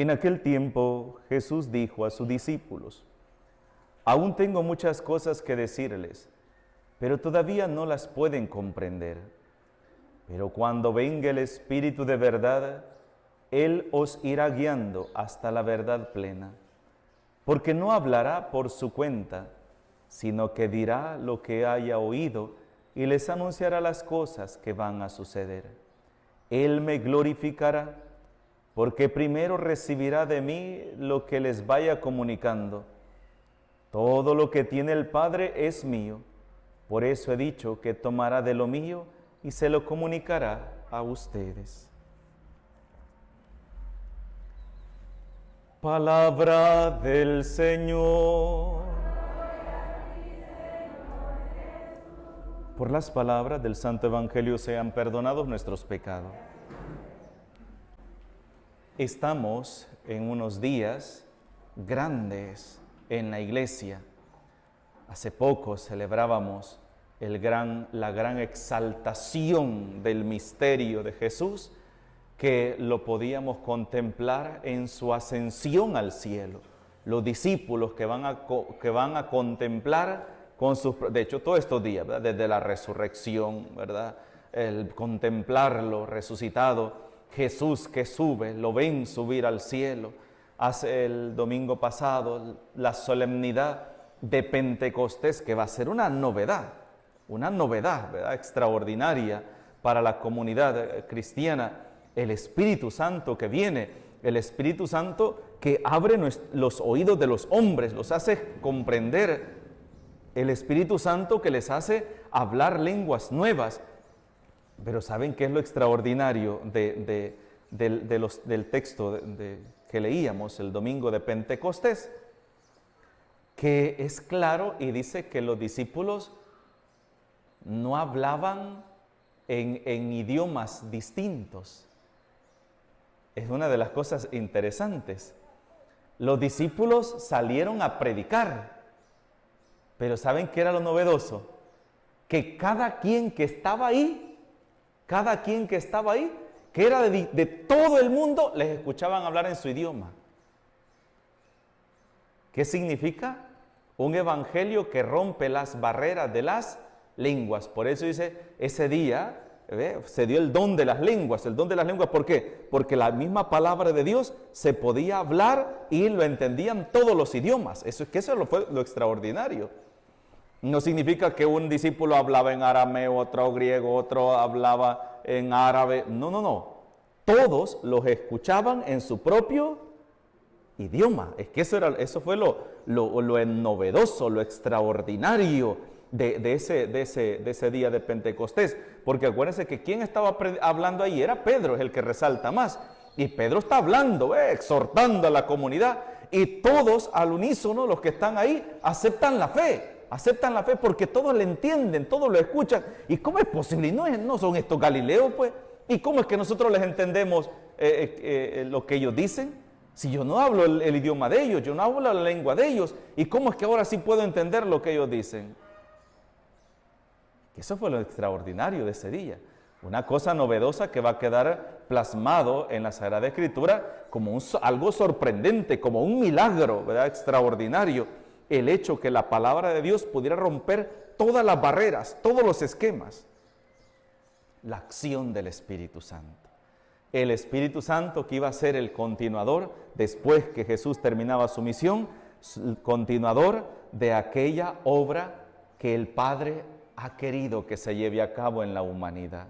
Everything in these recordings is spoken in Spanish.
En aquel tiempo Jesús dijo a sus discípulos: aún tengo muchas cosas que decirles, pero todavía no las pueden comprender. Pero cuando venga el Espíritu de verdad, Él os irá guiando hasta la verdad plena, porque no hablará por su cuenta, sino que dirá lo que haya oído y les anunciará las cosas que van a suceder. Él me glorificará, porque primero recibirá de mí lo que les vaya comunicando. Todo lo que tiene el Padre es mío, por eso he dicho que tomará de lo mío y se lo comunicará a ustedes. Palabra del Señor. Por las palabras del Santo Evangelio sean perdonados nuestros pecados. Estamos en unos días grandes en la iglesia. Hace poco celebrábamos la gran exaltación del misterio de Jesús, que lo podíamos contemplar en su ascensión al cielo. Los discípulos que van a contemplar con sus... De hecho, todos estos días, ¿verdad? Desde la resurrección, ¿verdad? El contemplarlo resucitado, Jesús que sube, lo ven subir al cielo. Hace el domingo pasado la solemnidad de Pentecostés, que va a ser una novedad, ¿verdad? Extraordinaria para la comunidad cristiana. El Espíritu Santo que viene, el Espíritu Santo que abre los oídos de los hombres, los hace comprender, el Espíritu Santo que les hace hablar lenguas nuevas. Pero ¿saben qué es lo extraordinario del texto que leíamos el domingo de Pentecostés? Que es claro y dice que los discípulos no hablaban en idiomas distintos. Es una de las cosas interesantes. Los discípulos salieron a predicar, pero ¿saben qué era lo novedoso? Que cada quien que estaba ahí, que era de todo el mundo, les escuchaban hablar en su idioma. ¿Qué significa? Un evangelio que rompe las barreras de las lenguas. Por eso dice, ese día se dio el don de las lenguas. El don de las lenguas, ¿por qué? Porque la misma palabra de Dios se podía hablar y lo entendían todos los idiomas. Eso fue lo extraordinario. No significa que un discípulo hablaba en arameo, otro griego, otro hablaba en árabe. No. Todos los escuchaban en su propio idioma. Es que eso fue lo novedoso, lo extraordinario de ese día de Pentecostés. Porque acuérdense que quien estaba hablando ahí era Pedro, es el que resalta más. Y Pedro está hablando, exhortando a la comunidad. Y todos al unísono, los que están ahí, aceptan la fe porque todos le entienden, todos lo escuchan. ¿Y cómo es posible? Y no son estos galileos, pues. ¿Y cómo es que nosotros les entendemos lo que ellos dicen? Si yo no hablo el idioma de ellos, yo no hablo la lengua de ellos, ¿y cómo es que ahora sí puedo entender lo que ellos dicen? Eso fue lo extraordinario de ese día. Una cosa novedosa que va a quedar plasmado en la Sagrada Escritura como algo sorprendente, como un milagro, ¿verdad? Extraordinario. El hecho que la palabra de Dios pudiera romper todas las barreras, todos los esquemas. La acción del Espíritu Santo. El Espíritu Santo que iba a ser el continuador después que Jesús terminaba su misión, el continuador de aquella obra que el Padre ha querido que se lleve a cabo en la humanidad.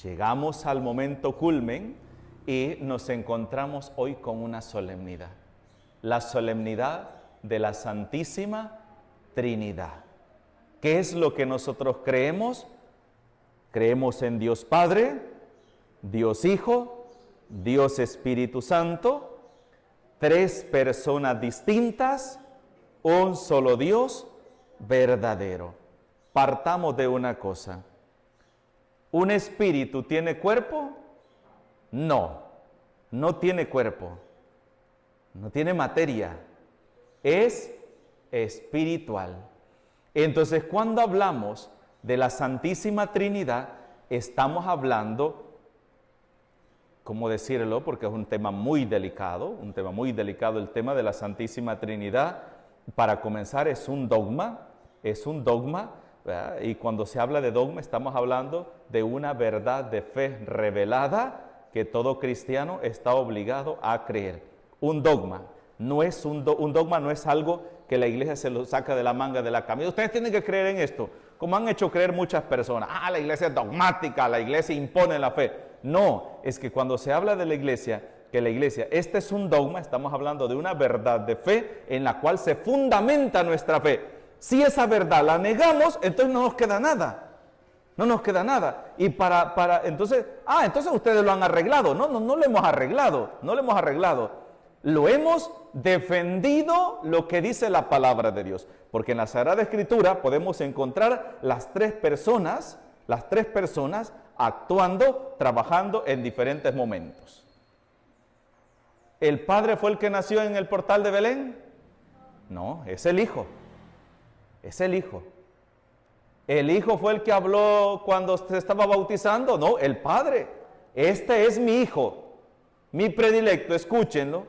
Llegamos al momento culmen y nos encontramos hoy con una solemnidad. La solemnidad de la Santísima Trinidad. ¿Qué es lo que nosotros creemos? Creemos en Dios Padre, Dios Hijo, Dios Espíritu Santo, tres personas distintas, un solo Dios verdadero. Partamos de una cosa. ¿Un espíritu tiene cuerpo? No tiene cuerpo. No tiene materia. Es espiritual. Entonces, cuando hablamos de la Santísima Trinidad, estamos hablando ¿cómo decirlo? Porque es un tema muy delicado el tema de la Santísima Trinidad. Para comenzar, es un dogma, ¿verdad? Y cuando se habla de dogma estamos hablando de una verdad de fe revelada que todo cristiano está obligado a creer. Un dogma no es un dogma no es algo que la iglesia se lo saca de la manga de la camisa. Ustedes tienen que creer en esto, como han hecho creer muchas personas. La iglesia es dogmática, la iglesia impone la fe. No, es que cuando se habla de la iglesia, este es un dogma, estamos hablando de una verdad de fe en la cual se fundamenta nuestra fe. Si esa verdad la negamos, entonces no nos queda nada. No nos queda nada. Y entonces ustedes lo han arreglado. No lo hemos arreglado. Lo hemos defendido lo que dice la palabra de Dios. Porque en la Sagrada Escritura podemos encontrar las tres personas actuando, trabajando en diferentes momentos. ¿El Padre fue el que nació en el portal de Belén? No, es el Hijo. ¿El Hijo fue el que habló cuando se estaba bautizando? No, el Padre. Este es mi Hijo, mi predilecto, escúchenlo.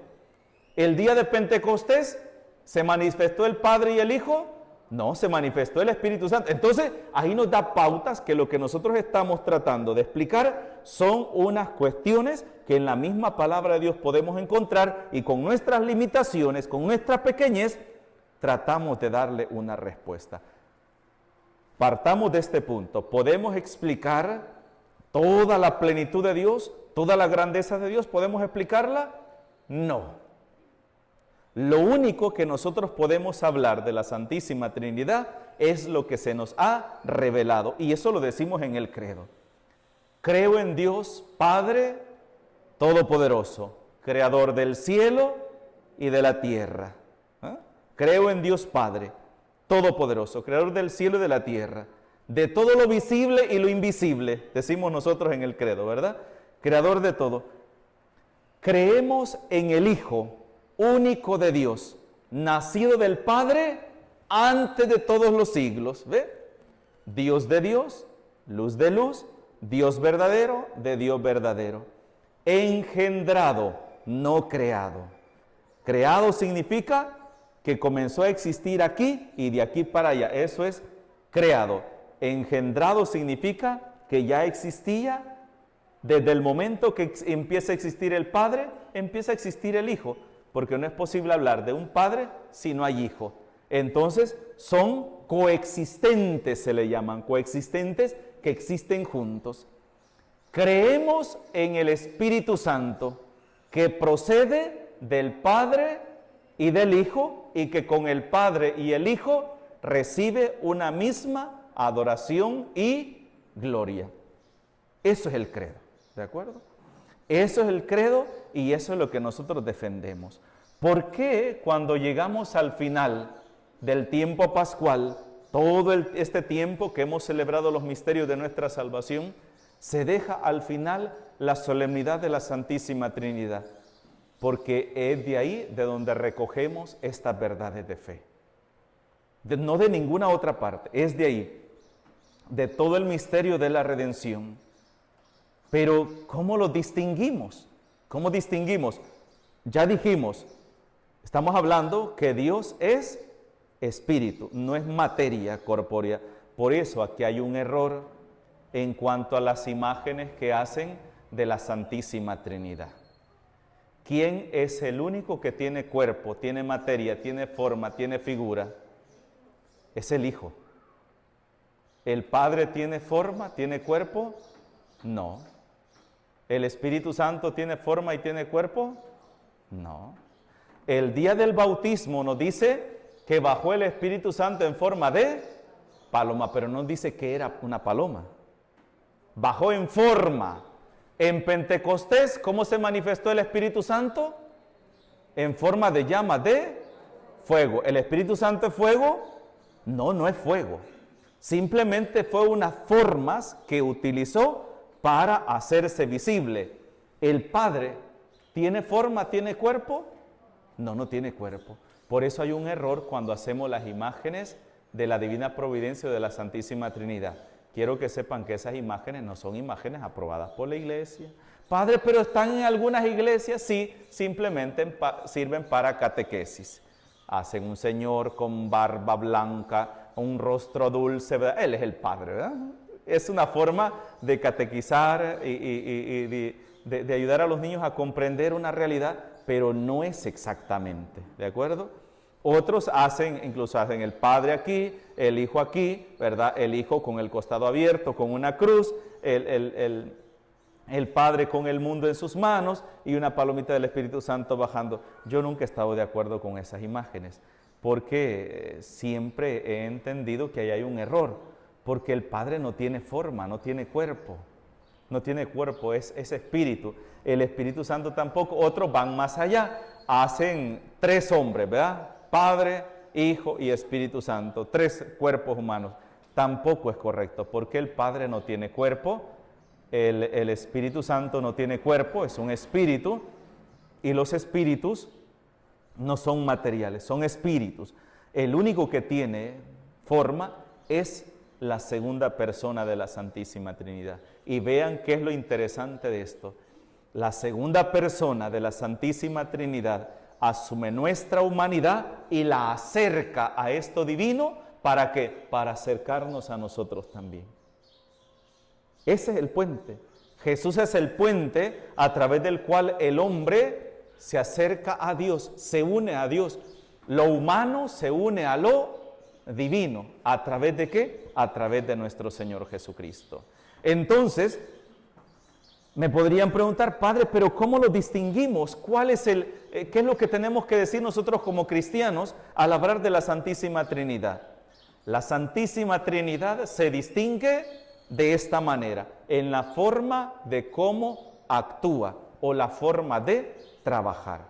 El día de Pentecostés, ¿se manifestó el Padre y el Hijo? No, se manifestó el Espíritu Santo. Entonces, ahí nos da pautas que lo que nosotros estamos tratando de explicar son unas cuestiones que en la misma palabra de Dios podemos encontrar y con nuestras limitaciones, con nuestra pequeñez, tratamos de darle una respuesta. Partamos de este punto. ¿Podemos explicar toda la plenitud de Dios, toda la grandeza de Dios? ¿Podemos explicarla? No. Lo único que nosotros podemos hablar de la Santísima Trinidad es lo que se nos ha revelado. Y eso lo decimos en el credo. Creo en Dios Padre Todopoderoso, Creador del cielo y de la tierra. Creo en Dios Padre Todopoderoso, Creador del cielo y de la tierra, de todo lo visible y lo invisible, decimos nosotros en el credo, ¿verdad? Creador de todo. Creemos en el Hijo único de Dios, nacido del Padre antes de todos los siglos, ¿ve? Dios de Dios, luz de luz, Dios verdadero de Dios verdadero. Engendrado, no creado. Creado significa que comenzó a existir aquí y de aquí para allá. Eso es creado. Engendrado significa que ya existía desde el momento que empieza a existir el Padre, empieza a existir el Hijo, porque no es posible hablar de un Padre si no hay Hijo. Entonces son coexistentes, se le llaman, coexistentes que existen juntos. Creemos en el Espíritu Santo, que procede del Padre y del Hijo, y que con el Padre y el Hijo recibe una misma adoración y gloria. Eso es el credo, ¿de acuerdo? Eso es el credo y eso es lo que nosotros defendemos. ¿Por qué cuando llegamos al final del tiempo pascual, todo este tiempo que hemos celebrado los misterios de nuestra salvación, se deja al final la solemnidad de la Santísima Trinidad? Porque es de ahí de donde recogemos estas verdades de fe. No de ninguna otra parte, es de ahí, de todo el misterio de la redención. Pero, ¿cómo lo distinguimos? ¿Cómo distinguimos? Ya dijimos, estamos hablando que Dios es espíritu, no es materia corpórea. Por eso aquí hay un error en cuanto a las imágenes que hacen de la Santísima Trinidad. ¿Quién es el único que tiene cuerpo, tiene materia, tiene forma, tiene figura? Es el Hijo. ¿El Padre tiene forma, tiene cuerpo? No. ¿El Espíritu Santo tiene forma y tiene cuerpo? No. El día del bautismo nos dice que bajó el Espíritu Santo en forma de paloma, pero no dice que era una paloma. Bajó en forma. En Pentecostés, ¿cómo se manifestó el Espíritu Santo? En forma de llama de fuego. ¿El Espíritu Santo es fuego? No, no es fuego. Simplemente fue unas formas que utilizó para hacerse visible. ¿El Padre tiene forma, tiene cuerpo? No, no tiene cuerpo. Por eso hay un error cuando hacemos las imágenes de la Divina Providencia o de la Santísima Trinidad. Quiero que sepan que esas imágenes no son imágenes aprobadas por la Iglesia, Padre, pero están en algunas iglesias, sí, simplemente sirven para catequesis. Hacen un señor con barba blanca, un rostro dulce, ¿verdad? Él es el Padre, ¿verdad? Es una forma de catequizar y de ayudar a los niños a comprender una realidad, pero no es exactamente, ¿de acuerdo? Otros incluso hacen el Padre aquí, el Hijo aquí, ¿verdad? El Hijo con el costado abierto, con una cruz, el Padre con el mundo en sus manos y una palomita del Espíritu Santo bajando. Yo nunca he estado de acuerdo con esas imágenes, porque siempre he entendido que ahí hay un error, porque el Padre no tiene forma, no tiene cuerpo. No tiene cuerpo, es espíritu. El Espíritu Santo tampoco. Otros van más allá, hacen 3 hombres, ¿verdad? Padre, Hijo y Espíritu Santo, 3 cuerpos humanos. Tampoco es correcto, porque el Padre no tiene cuerpo, el Espíritu Santo no tiene cuerpo, es un espíritu, y los espíritus no son materiales, son espíritus. El único que tiene forma es la segunda persona de la Santísima Trinidad. Y vean qué es lo interesante de esto. La segunda persona de la Santísima Trinidad asume nuestra humanidad y la acerca a esto divino. ¿Para qué? Para acercarnos a nosotros también. Ese es el puente. Jesús es el puente a través del cual el hombre se acerca a Dios, se une a Dios. Lo humano se une a lo divino. ¿A través de qué? A través de nuestro Señor Jesucristo. Entonces, me podrían preguntar, Padre, pero ¿cómo lo distinguimos? ¿Qué es lo que tenemos que decir nosotros como cristianos al hablar de la Santísima Trinidad? La Santísima Trinidad se distingue de esta manera, en la forma de cómo actúa o la forma de trabajar.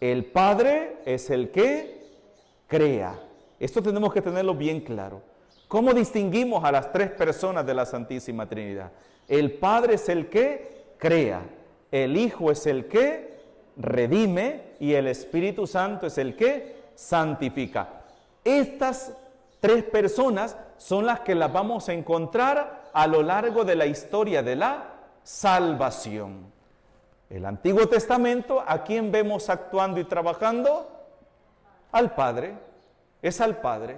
El Padre es el que crea. Esto tenemos que tenerlo bien claro. ¿Cómo distinguimos a las 3 personas de la Santísima Trinidad? El Padre es el que crea, el Hijo es el que redime y el Espíritu Santo es el que santifica. Estas 3 personas son las que las vamos a encontrar a lo largo de la historia de la salvación. El Antiguo Testamento, ¿a quién vemos actuando y trabajando? Al Padre, es al Padre.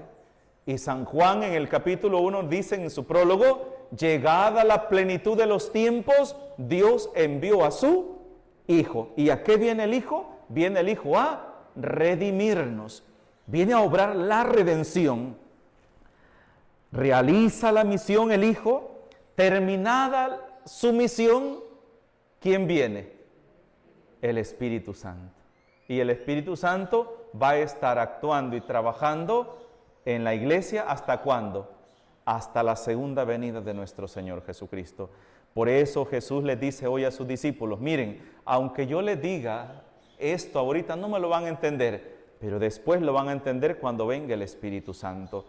Y San Juan en el capítulo 1 dice en su prólogo, llegada la plenitud de los tiempos, Dios envió a su Hijo. ¿Y a qué viene el Hijo? Viene el Hijo a redimirnos, viene a obrar la redención. Realiza la misión el Hijo, terminada su misión, ¿quién viene? El Espíritu Santo. Y el Espíritu Santo va a estar actuando y trabajando en la iglesia, ¿hasta cuándo? Hasta la segunda venida de nuestro Señor Jesucristo. Por eso Jesús les dice hoy a sus discípulos, miren, aunque yo les diga esto ahorita no me lo van a entender, pero después lo van a entender cuando venga el Espíritu Santo.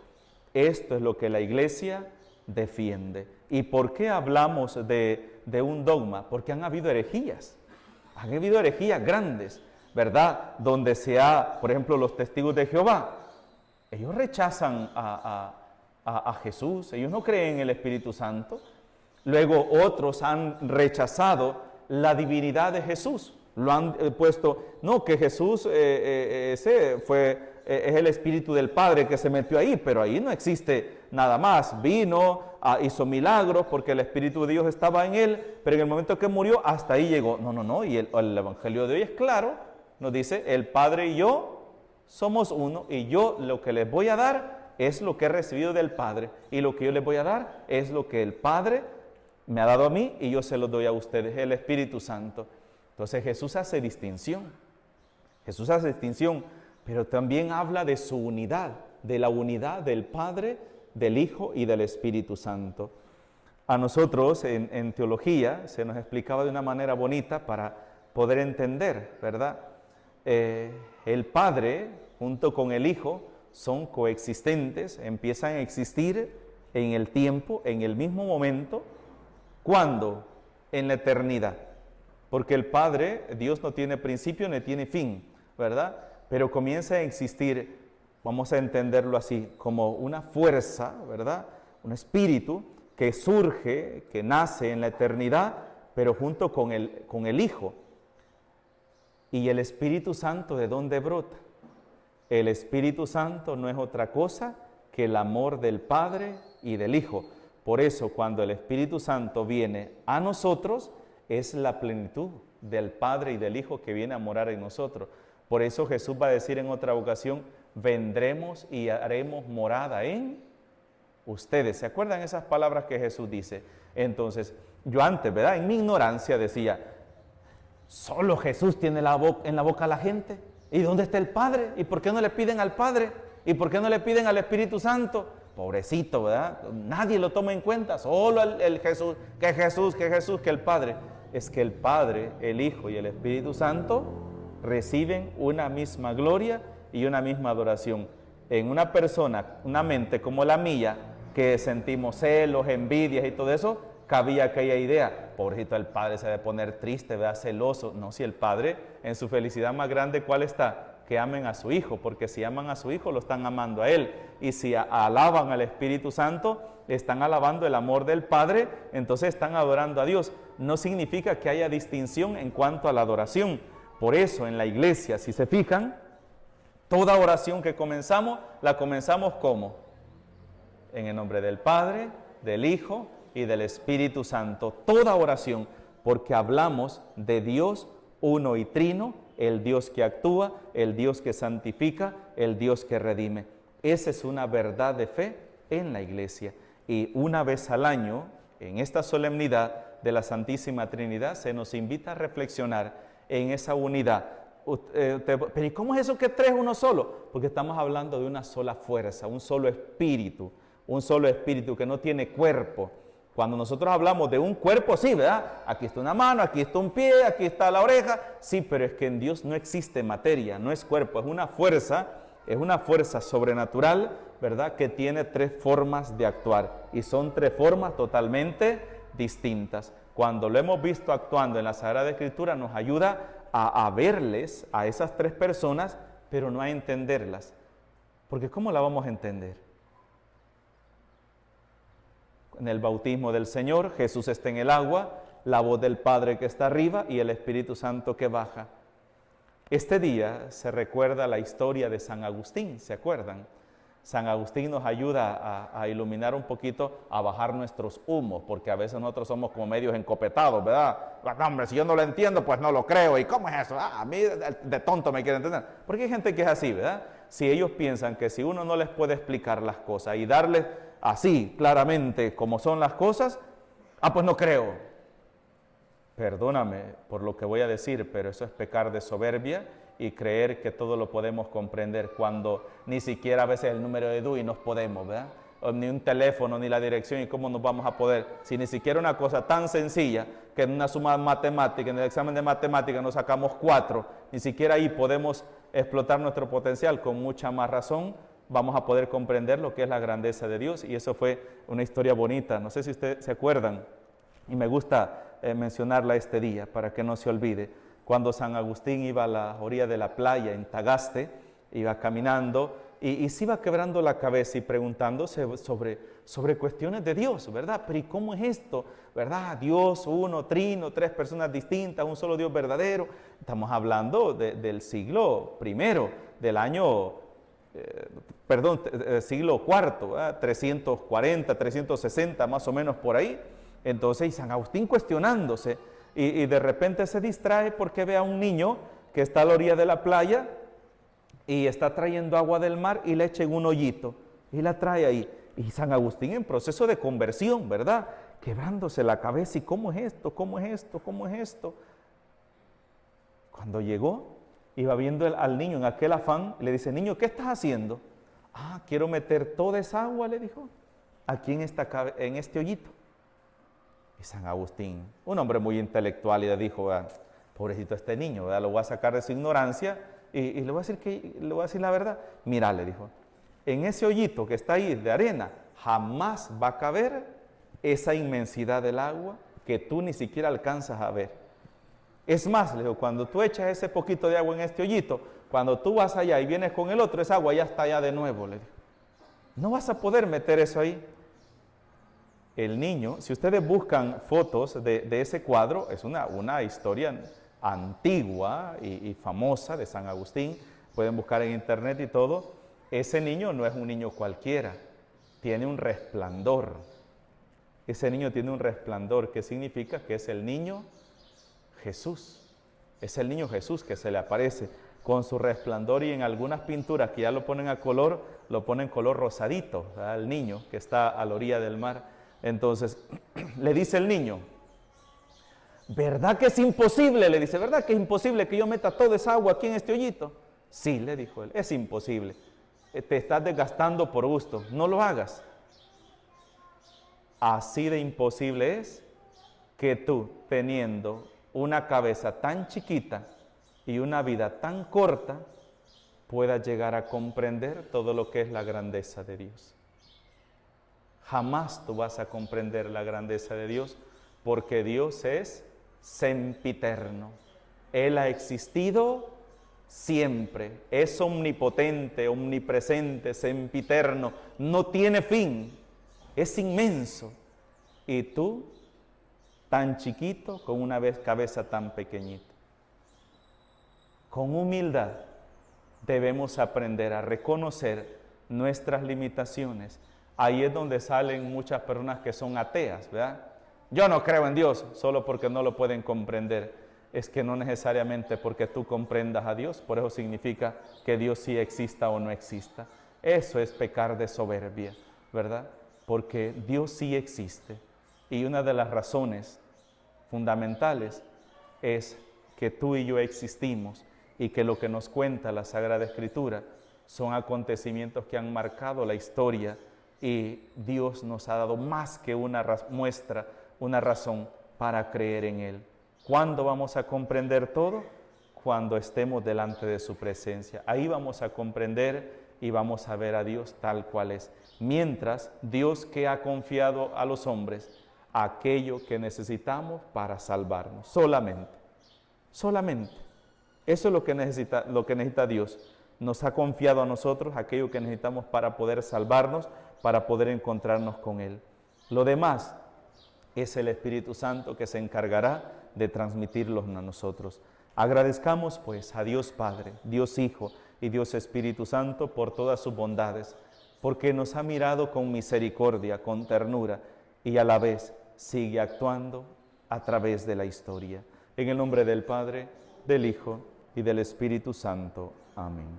Esto es lo que la iglesia defiende. ¿Y por qué hablamos de un dogma? Porque han habido herejías grandes, ¿verdad? Donde por ejemplo, los testigos de Jehová, ellos rechazan a Jesús, ellos no creen en el Espíritu Santo. Luego otros han rechazado la divinidad de Jesús, lo han puesto, no, que Jesús es el Espíritu del Padre que se metió ahí, pero ahí no existe nada más. Vino, hizo milagros porque el Espíritu de Dios estaba en él, pero en el momento que murió, hasta ahí llegó. No, y el Evangelio de hoy es claro, nos dice, el Padre y yo somos uno, y yo lo que les voy a dar es lo que he recibido del Padre, y lo que yo les voy a dar es lo que el Padre me ha dado a mí, y yo se lo doy a ustedes, el Espíritu Santo. Entonces Jesús hace distinción, pero también habla de su unidad, de la unidad del Padre, del Hijo y del Espíritu Santo. A nosotros en teología se nos explicaba de una manera bonita para poder entender, ¿verdad? El Padre junto con el Hijo son coexistentes, empiezan a existir en el tiempo, en el mismo momento. ¿Cuándo? En la eternidad. Porque el Padre, Dios no tiene principio ni tiene fin, ¿verdad? Pero comienza a existir, vamos a entenderlo así, como una fuerza, ¿verdad? Un espíritu que surge, que nace en la eternidad, pero junto con el Hijo. ¿Y el Espíritu Santo de dónde brota? El Espíritu Santo no es otra cosa que el amor del Padre y del Hijo. Por eso, cuando el Espíritu Santo viene a nosotros, es la plenitud del Padre y del Hijo que viene a morar en nosotros. Por eso Jesús va a decir en otra ocasión, vendremos y haremos morada en ustedes. ¿Se acuerdan esas palabras que Jesús dice? Entonces, yo antes, ¿verdad? En mi ignorancia decía, ¿solo Jesús tiene en la boca a la gente? ¿Y dónde está el Padre? ¿Y por qué no le piden al Padre? ¿Y por qué no le piden al Espíritu Santo? Pobrecito, ¿verdad? Nadie lo toma en cuenta, solo el Jesús, que el Padre. Es que el Padre, el Hijo y el Espíritu Santo reciben una misma gloria y una misma adoración. En una persona, una mente como la mía, que sentimos celos, envidias y todo eso, cabía aquella idea, pobrecito el Padre se debe poner triste, ¿verdad? Celoso. No, si el Padre en su felicidad más grande, ¿cuál está? Que amen a su Hijo, porque si aman a su Hijo, lo están amando a Él. Y si alaban al Espíritu Santo, están alabando el amor del Padre, entonces están adorando a Dios. No significa que haya distinción en cuanto a la adoración. Por eso en la iglesia, si se fijan, toda oración que comenzamos, la comenzamos ¿cómo? En el nombre del Padre, del Hijo y del Espíritu Santo. Toda oración, porque hablamos de Dios uno y trino, el Dios que actúa, el Dios que santifica, el Dios que redime. Esa es una verdad de fe en la iglesia. Y una vez al año, en esta solemnidad de la Santísima Trinidad, se nos invita a reflexionar en esa unidad. Pero ¿y cómo es eso que tres uno solo? Porque estamos hablando de una sola fuerza, un solo espíritu que no tiene cuerpo. Cuando nosotros hablamos de un cuerpo, sí, ¿verdad? Aquí está una mano, aquí está un pie, aquí está la oreja. Sí, pero es que en Dios no existe materia, no es cuerpo, es una fuerza sobrenatural, ¿verdad? Que tiene tres formas de actuar y son tres formas totalmente distintas. Cuando lo hemos visto actuando en la Sagrada Escritura, nos ayuda a verles a esas tres personas, pero no a entenderlas. Porque ¿cómo la vamos a entender? En el bautismo del Señor, Jesús está en el agua, la voz del Padre que está arriba y el Espíritu Santo que baja. Este día se recuerda la historia de San Agustín, ¿se acuerdan? San Agustín nos ayuda a iluminar un poquito, a bajar nuestros humos, porque a veces nosotros somos como medios encopetados, ¿verdad? No, hombre, si yo no lo entiendo, pues no lo creo. ¿Y cómo es eso? A mí de tonto me quieren entender. Porque hay gente que es así, ¿verdad? Si ellos piensan que si uno no les puede explicar las cosas y darles así, claramente, como son las cosas, pues no creo. Perdóname por lo que voy a decir, pero eso es pecar de soberbia y creer que todo lo podemos comprender cuando ni siquiera a veces el número de DUI nos podemos, ¿verdad? O ni un teléfono, ni la dirección, y cómo nos vamos a poder, si ni siquiera una cosa tan sencilla que en una suma matemática, en el examen de matemática nos sacamos 4, ni siquiera ahí podemos explotar nuestro potencial. Con mucha más razón vamos a poder comprender lo que es la grandeza de Dios, y eso fue una historia bonita. No sé si ustedes se acuerdan, y me gusta mencionarla este día para que no se olvide. Cuando San Agustín iba a la orilla de la playa en Tagaste, iba caminando y se iba quebrando la cabeza y preguntándose sobre cuestiones de Dios, ¿verdad? Pero ¿y cómo es esto? ¿Verdad? Dios, uno, trino, tres personas distintas, un solo Dios verdadero. Estamos hablando del siglo I, del año, siglo IV, ¿verdad? 340, 360, más o menos por ahí. Entonces, y San Agustín cuestionándose, y de repente se distrae porque ve a un niño que está a la orilla de la playa y está trayendo agua del mar y le echa en un hoyito y la trae ahí. Y San Agustín en proceso de conversión, ¿verdad? Quebrándose la cabeza, ¿y cómo es esto? ¿Cómo es esto? ¿Cómo es esto? Cuando llegó, iba viendo al niño en aquel afán, le dice, niño, ¿qué estás haciendo? Quiero meter toda esa agua, le dijo, aquí en este hoyito. Y San Agustín, un hombre muy intelectual, y le dijo, pobrecito este niño, ¿verdad? Lo voy a sacar de su ignorancia y le voy a decir la verdad. Mira, le dijo, en ese hoyito que está ahí de arena, jamás va a caber esa inmensidad del agua que tú ni siquiera alcanzas a ver. Es más, le dijo, cuando tú echas ese poquito de agua en este hoyito, cuando tú vas allá y vienes con el otro, esa agua ya está allá de nuevo, le dijo. No vas a poder meter eso ahí. el niño, si ustedes buscan fotos de ese cuadro, es una historia antigua y famosa de San Agustín, pueden buscar en internet y todo. Ese niño no es un niño cualquiera, tiene un resplandor. Ese niño tiene un resplandor, que significa que es el niño Jesús. Es el niño Jesús que se le aparece con su resplandor, y en algunas pinturas que ya lo ponen a color, lo ponen color rosadito, ¿verdad? El niño que está a la orilla del mar. Entonces, le dice el niño, ¿verdad que es imposible? Le dice, ¿verdad que es imposible que yo meta toda esa agua aquí en este hoyito? Sí, le dijo él, es imposible. Te estás desgastando por gusto, no lo hagas. Así de imposible es que tú, teniendo una cabeza tan chiquita y una vida tan corta, puedas llegar a comprender todo lo que es la grandeza de Dios. Jamás tú vas a comprender la grandeza de Dios, porque Dios es sempiterno. Él ha existido siempre, es omnipotente, omnipresente, sempiterno, no tiene fin, es inmenso. Y tú, tan chiquito, con una cabeza tan pequeñita. Con humildad debemos aprender a reconocer nuestras limitaciones. Ahí es donde salen muchas personas que son ateas, ¿verdad? Yo no creo en Dios, solo porque no lo pueden comprender. Es que no necesariamente porque tú comprendas a Dios, por eso significa que Dios sí exista o no exista. Eso es pecar de soberbia, ¿verdad? Porque Dios sí existe. Y una de las razones fundamentales es que tú y yo existimos, y que lo que nos cuenta la Sagrada Escritura son acontecimientos que han marcado la historia, y Dios nos ha dado más que una muestra, una razón para creer en Él. ¿Cuándo vamos a comprender todo? Cuando estemos delante de su presencia. Ahí vamos a comprender y vamos a ver a Dios tal cual es. Mientras, Dios que ha confiado a los hombres aquello que necesitamos para salvarnos. Solamente. Eso es lo que necesita Dios. Nos ha confiado a nosotros aquello que necesitamos para poder salvarnos, para poder encontrarnos con Él. Lo demás es el Espíritu Santo que se encargará de transmitirlos a nosotros. Agradezcamos pues a Dios Padre, Dios Hijo y Dios Espíritu Santo por todas sus bondades, porque nos ha mirado con misericordia, con ternura, y a la vez sigue actuando a través de la historia. En el nombre del Padre, del Hijo y del Espíritu Santo. Amén.